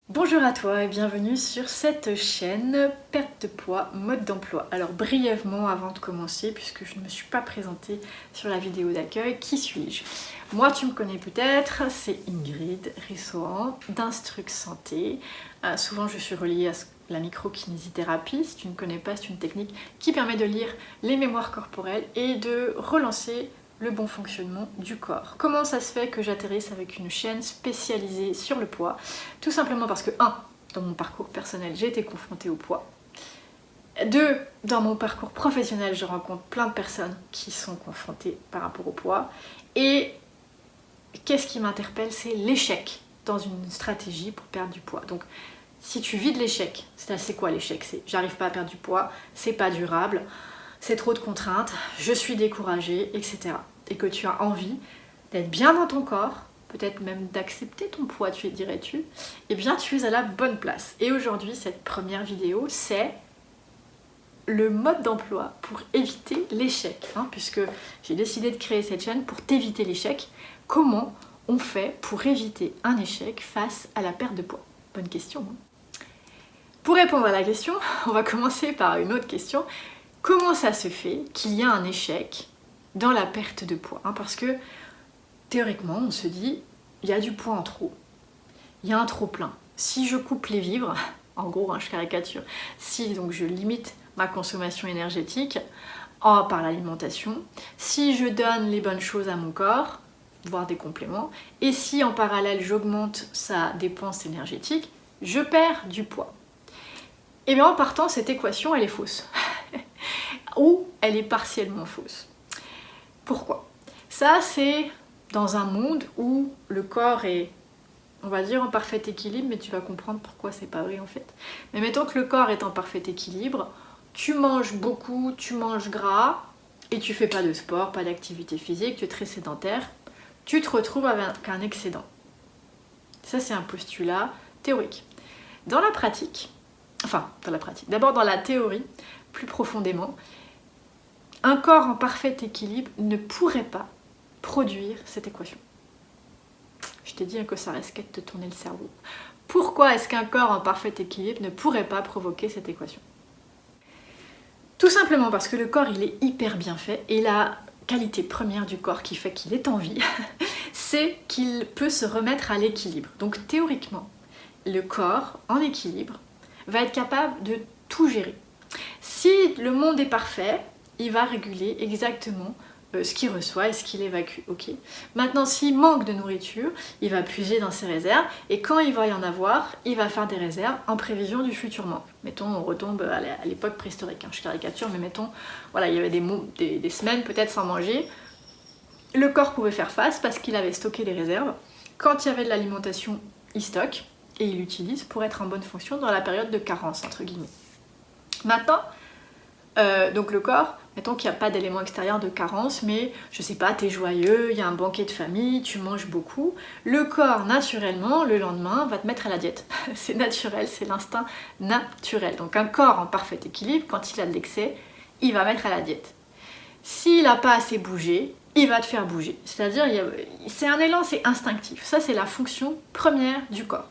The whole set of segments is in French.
Bonjour à toi et bienvenue sur cette chaîne perte de poids, mode d'emploi. Alors brièvement avant de commencer, puisque je ne me suis pas présentée sur la vidéo d'accueil, qui suis-je? Moi tu me connais peut-être, c'est Ingrid Rissoan d'Instruct Santé. Souvent je suis reliée à la microkinésithérapie. Si tu ne connais pas, c'est une technique qui permet de lire les mémoires corporelles et de relancer le bon fonctionnement du corps. Comment ça se fait que j'atterrisse avec une chaîne spécialisée sur le poids? Tout simplement parce que 1. Dans mon parcours personnel, j'ai été confrontée au poids. 2. Dans mon parcours professionnel, je rencontre plein de personnes qui sont confrontées par rapport au poids. Et qu'est-ce qui m'interpelle? C'est l'échec dans une stratégie pour perdre du poids. Donc si tu vis de l'échec, c'est quoi l'échec? C'est j'arrive pas à perdre du poids, c'est pas durable, c'est trop de contraintes, je suis découragée, etc. Et que tu as envie d'être bien dans ton corps, peut-être même d'accepter ton poids, dirais-tu, eh bien tu es à la bonne place. Et aujourd'hui, cette première vidéo, c'est le mode d'emploi pour éviter l'échec, puisque j'ai décidé de créer cette chaîne pour t'éviter l'échec. Comment on fait pour éviter un échec face à la perte de poids? Bonne question. Pour répondre à la question, on va commencer par une autre question. Comment ça se fait qu'il y a un échec dans la perte de poids? Parce que théoriquement, on se dit, il y a du poids en trop, il y a un trop plein. Si je coupe les vivres, en gros, je caricature, si donc je limite ma consommation énergétique par l'alimentation, si je donne les bonnes choses à mon corps, voire des compléments, et si en parallèle j'augmente sa dépense énergétique, je perds du poids. Et bien en partant, cette équation, elle est fausse. Ou elle est partiellement fausse. Pourquoi? Ça, c'est dans un monde où le corps est, on va dire, en parfait équilibre, mais tu vas comprendre pourquoi c'est pas vrai en fait. Mais mettons que le corps est en parfait équilibre, tu manges beaucoup, tu manges gras, et tu fais pas de sport, pas d'activité physique, tu es très sédentaire, tu te retrouves avec un excédent. Ça, c'est un postulat théorique. Dans la pratique, d'abord dans la théorie, plus profondément, un corps en parfait équilibre ne pourrait pas produire cette équation. Je t'ai dit que ça risquait de te tourner le cerveau. Pourquoi est-ce qu'un corps en parfait équilibre ne pourrait pas provoquer cette équation? Tout simplement parce que le corps, il est hyper bien fait et la qualité première du corps qui fait qu'il est en vie, c'est qu'il peut se remettre à l'équilibre. Donc théoriquement, le corps en équilibre va être capable de tout gérer. Si le monde est parfait, il va réguler exactement ce qu'il reçoit et ce qu'il évacue. Okay. Maintenant, s'il manque de nourriture, il va puiser dans ses réserves et quand il va y en avoir, il va faire des réserves en prévision du futur manque. Mettons, on retombe à l'époque préhistorique, je caricature, mais mettons, voilà, il y avait des semaines peut-être sans manger. Le corps pouvait faire face parce qu'il avait stocké des réserves. Quand il y avait de l'alimentation, il stocke et il l'utilise pour être en bonne fonction dans la période de carence, entre guillemets. Maintenant, donc le corps, mettons qu'il n'y a pas d'élément extérieur de carence, mais je sais pas, t'es joyeux, il y a un banquet de famille, tu manges beaucoup, le corps naturellement, le lendemain, va te mettre à la diète. C'est naturel, c'est l'instinct naturel. Donc un corps en parfait équilibre, quand il a de l'excès, il va mettre à la diète. S'il n'a pas assez bougé, il va te faire bouger. C'est-à-dire, c'est un élan, c'est instinctif. Ça, c'est la fonction première du corps.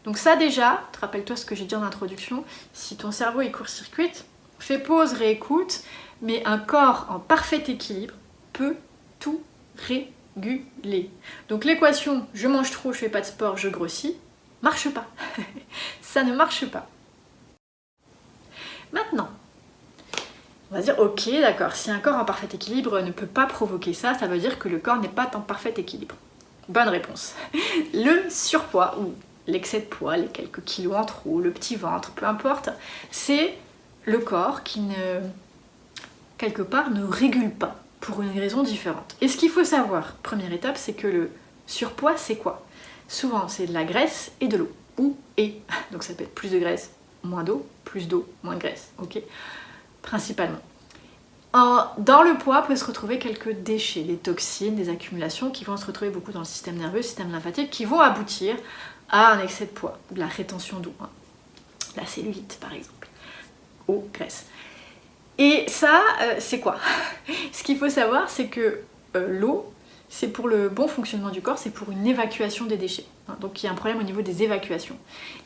Donc ça déjà, rappelle-toi ce que j'ai dit en introduction, si ton cerveau est court-circuite, fais pause, réécoute, mais un corps en parfait équilibre peut tout réguler. Donc l'équation « je mange trop, je fais pas de sport, je grossis » marche pas. Ça ne marche pas. Maintenant, on va dire ok, d'accord, si un corps en parfait équilibre ne peut pas provoquer ça, ça veut dire que le corps n'est pas en parfait équilibre. Bonne réponse. Le surpoids ou l'excès de poids, les quelques kilos en trop, le petit ventre, peu importe, c'est le corps qui quelque part ne régule pas pour une raison différente. Et ce qu'il faut savoir, première étape, c'est que le surpoids, c'est quoi? Souvent, c'est de la graisse et de l'eau. Ou et. Donc ça peut être plus de graisse, moins d'eau, plus d'eau, moins de graisse. Ok? Principalement. Dans le poids peut se retrouver quelques déchets, des toxines, des accumulations qui vont se retrouver beaucoup dans le système nerveux, le système lymphatique, qui vont aboutir à un excès de poids, de la rétention d'eau, la cellulite par exemple, eau, graisse. Et ça, c'est quoi? Ce qu'il faut savoir, c'est que l'eau, c'est pour le bon fonctionnement du corps, c'est pour une évacuation des déchets. Donc il y a un problème au niveau des évacuations.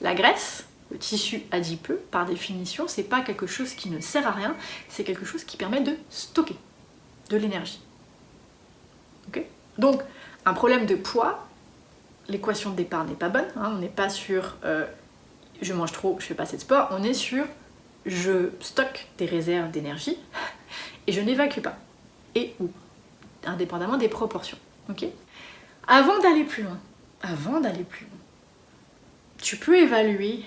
La graisse, le tissu adipeux, par définition, c'est pas quelque chose qui ne sert à rien, c'est quelque chose qui permet de stocker de l'énergie. Okay. Donc un problème de poids, l'équation de départ n'est pas bonne, on n'est pas sur je mange trop, je fais pas assez de sport, on est sur je stocke des réserves d'énergie et je n'évacue pas. Et ou indépendamment des proportions. Okay. Avant d'aller plus loin, tu peux évaluer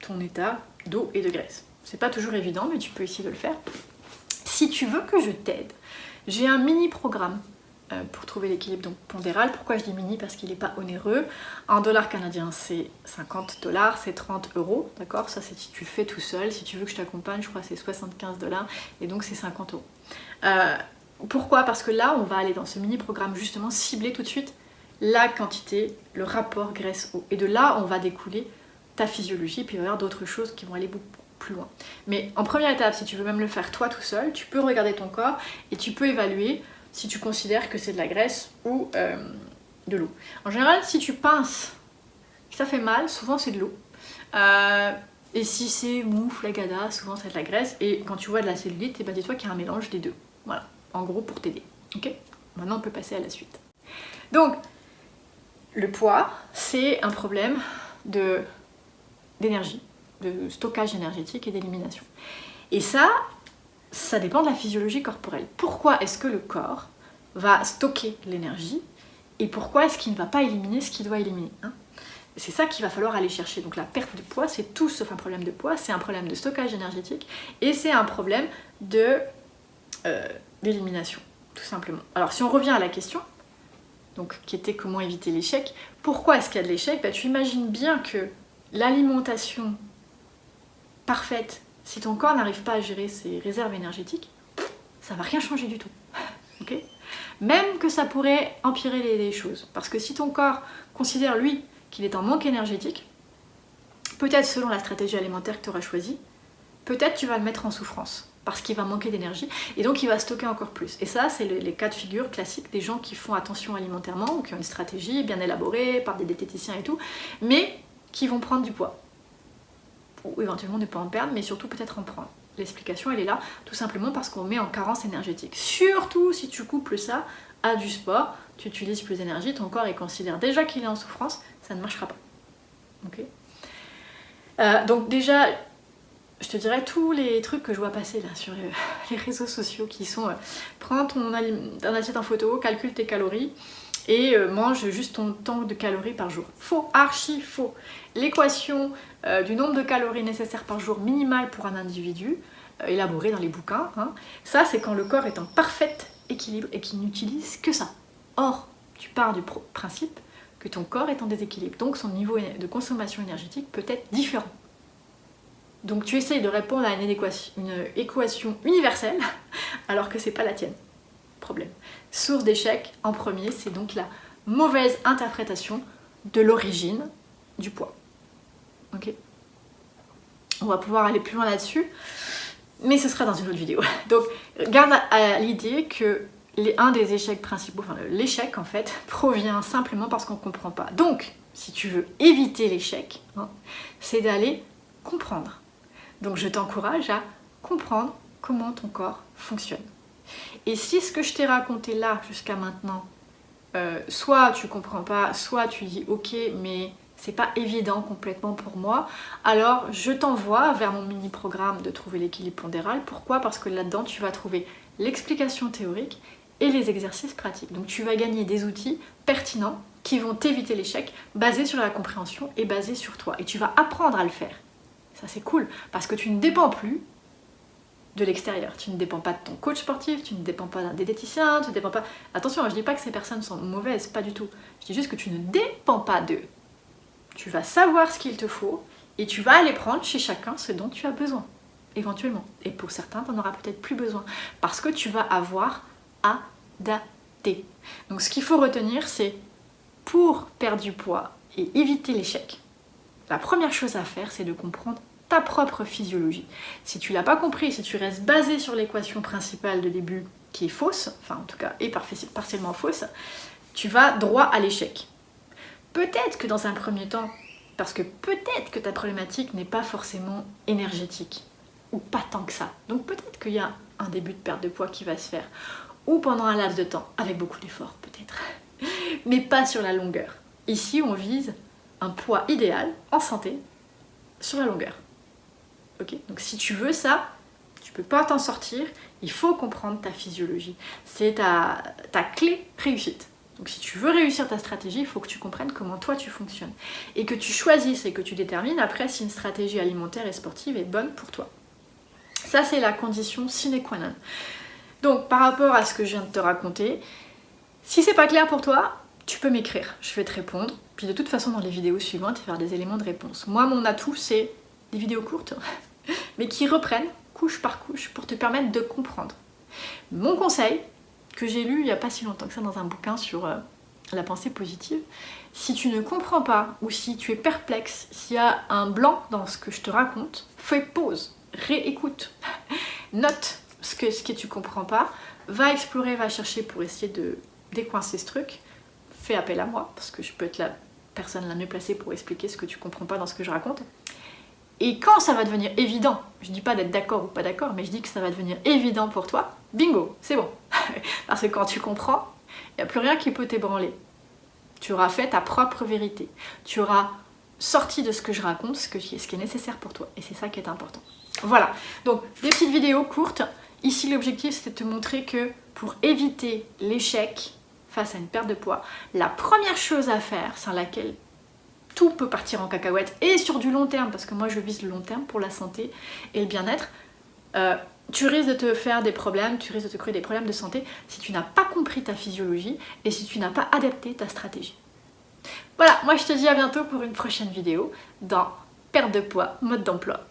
ton état d'eau et de graisse. C'est pas toujours évident, mais tu peux essayer de le faire. Si tu veux que je t'aide, j'ai un mini programme pour trouver l'équilibre donc pondéral. Pourquoi je dis mini? Parce qu'il n'est pas onéreux. En dollars canadiens, c'est 50 $, c'est 30 €, d'accord? Ça, c'est si tu le fais tout seul. Si tu veux que je t'accompagne, je crois que c'est 75 $, et donc c'est 50 €. Pourquoi? Parce que là, on va aller dans ce mini-programme justement cibler tout de suite la quantité, le rapport graisse-eau. Et de là, on va découler ta physiologie, puis il va y avoir d'autres choses qui vont aller beaucoup plus loin. Mais en première étape, si tu veux même le faire toi tout seul, tu peux regarder ton corps et tu peux évaluer si tu considères que c'est de la graisse ou de l'eau. En général, si tu pinces, ça fait mal, souvent c'est de l'eau. Et si c'est mou, flagada, souvent c'est de la graisse. Et quand tu vois de la cellulite, eh ben, dis-toi qu'il y a un mélange des deux. Voilà, en gros pour t'aider. Ok? Maintenant on peut passer à la suite. Donc, le poids, c'est un problème d'énergie, de stockage énergétique et d'élimination. Et ça dépend de la physiologie corporelle. Pourquoi est-ce que le corps va stocker l'énergie et pourquoi est-ce qu'il ne va pas éliminer ce qu'il doit éliminer, hein? C'est ça qu'il va falloir aller chercher. Donc la perte de poids, c'est tout sauf un problème de poids, c'est un problème de stockage énergétique et c'est un problème d'élimination, tout simplement. Alors si on revient à la question, donc, qui était comment éviter l'échec, pourquoi est-ce qu'il y a de l'échec? Tu imagines bien que l'alimentation parfaite, si ton corps n'arrive pas à gérer ses réserves énergétiques, ça va rien changer du tout. Okay? Même que ça pourrait empirer les choses. Parce que si ton corps considère, lui, qu'il est en manque énergétique, peut-être selon la stratégie alimentaire que tu auras choisie, peut-être tu vas le mettre en souffrance. Parce qu'il va manquer d'énergie, et donc il va stocker encore plus. Et ça, c'est les cas de figure classiques des gens qui font attention alimentairement, ou qui ont une stratégie bien élaborée par des diététiciens et tout, mais qui vont prendre du poids. Ou éventuellement ne pas en perdre, mais surtout peut-être en prendre. L'explication, elle est là, tout simplement parce qu'on met en carence énergétique. Surtout si tu couples ça à du sport, tu utilises plus d'énergie, ton corps il considère déjà qu'il est en souffrance, ça ne marchera pas. Okay. Donc déjà, je te dirais tous les trucs que je vois passer là sur les réseaux sociaux qui sont prends ton assiette en photo, calcule tes calories et mange juste ton temps de calories par jour. Faux, archi faux. L'équation du nombre de calories nécessaires par jour minimale pour un individu, élaborée dans les bouquins, hein, ça c'est quand le corps est en parfait équilibre et qu'il n'utilise que ça. Or, tu pars du principe que ton corps est en déséquilibre, donc son niveau de consommation énergétique peut être différent. Donc tu essayes de répondre à une équation universelle alors que c'est pas la tienne. Problème. Source d'échec en premier, c'est donc la mauvaise interprétation de l'origine du poids. Ok. On va pouvoir aller plus loin là-dessus, mais ce sera dans une autre vidéo. Donc garde à l'idée que un des échecs principaux, enfin l'échec en fait, provient simplement parce qu'on ne comprend pas. Donc, si tu veux éviter l'échec, hein, c'est d'aller comprendre. Donc je t'encourage à comprendre comment ton corps fonctionne. Et si ce que je t'ai raconté là jusqu'à maintenant, soit tu comprends pas, soit tu dis ok mais c'est pas évident complètement pour moi, alors je t'envoie vers mon mini-programme de trouver l'équilibre pondéral. Pourquoi? Parce que là-dedans tu vas trouver l'explication théorique et les exercices pratiques. Donc tu vas gagner des outils pertinents qui vont t'éviter l'échec, basés sur la compréhension et basés sur toi. Et tu vas apprendre à le faire. Ça c'est cool, parce que tu ne dépends plus de l'extérieur. Tu ne dépends pas de ton coach sportif, tu ne dépends pas d'un diététicien, tu ne dépends pas... Attention, je ne dis pas que ces personnes sont mauvaises, pas du tout. Je dis juste que tu ne dépends pas d'eux. Tu vas savoir ce qu'il te faut et tu vas aller prendre chez chacun ce dont tu as besoin, éventuellement. Et pour certains, tu n'en auras peut-être plus besoin, parce que tu vas avoir adapté. Donc ce qu'il faut retenir, c'est pour perdre du poids et éviter l'échec, la première chose à faire, c'est de comprendre ta propre physiologie. Si tu l'as pas compris, si tu restes basé sur l'équation principale de début, qui est fausse, enfin en tout cas est partiellement fausse, tu vas droit à l'échec. Peut-être que dans un premier temps, parce que peut-être que ta problématique n'est pas forcément énergétique, ou pas tant que ça. Donc peut-être qu'il y a un début de perte de poids qui va se faire, ou pendant un laps de temps, avec beaucoup d'efforts peut-être, mais pas sur la longueur. Ici, on vise un poids idéal, en santé, sur la longueur. Ok, donc si tu veux ça, tu peux pas t'en sortir, il faut comprendre ta physiologie. C'est ta clé réussite. Donc si tu veux réussir ta stratégie, il faut que tu comprennes comment toi tu fonctionnes. Et que tu choisisses et que tu détermines après si une stratégie alimentaire et sportive est bonne pour toi. Ça, c'est la condition sine qua non. Donc par rapport à ce que je viens de te raconter, si c'est pas clair pour toi, tu peux m'écrire, je vais te répondre. Puis de toute façon, dans les vidéos suivantes, il va y avoir des éléments de réponse. Moi, mon atout, c'est des vidéos courtes, mais qui reprennent couche par couche pour te permettre de comprendre. Mon conseil, que j'ai lu il n'y a pas si longtemps que ça dans un bouquin sur la pensée positive, si tu ne comprends pas ou si tu es perplexe, s'il y a un blanc dans ce que je te raconte, fais pause, réécoute, note ce que tu comprends pas, va explorer, va chercher pour essayer de décoincer ce truc, fais appel à moi parce que je peux être la personne la mieux placée pour expliquer ce que tu comprends pas dans ce que je raconte. Et quand ça va devenir évident, je dis pas d'être d'accord ou pas d'accord, mais je dis que ça va devenir évident pour toi, bingo, c'est bon. Parce que quand tu comprends, il n'y a plus rien qui peut t'ébranler. Tu auras fait ta propre vérité. Tu auras sorti de ce que je raconte ce qui est nécessaire pour toi. Et c'est ça qui est important. Voilà, donc des petites vidéos courtes. Ici, l'objectif, c'est de te montrer que pour éviter l'échec face à une perte de poids, la première chose à faire, sans laquelle tout peut partir en cacahuète, et sur du long terme, parce que moi je vise le long terme pour la santé et le bien-être, tu risques de te faire des problèmes, tu risques de te créer des problèmes de santé si tu n'as pas compris ta physiologie et si tu n'as pas adapté ta stratégie. Voilà, moi je te dis à bientôt pour une prochaine vidéo dans Perte de poids, mode d'emploi.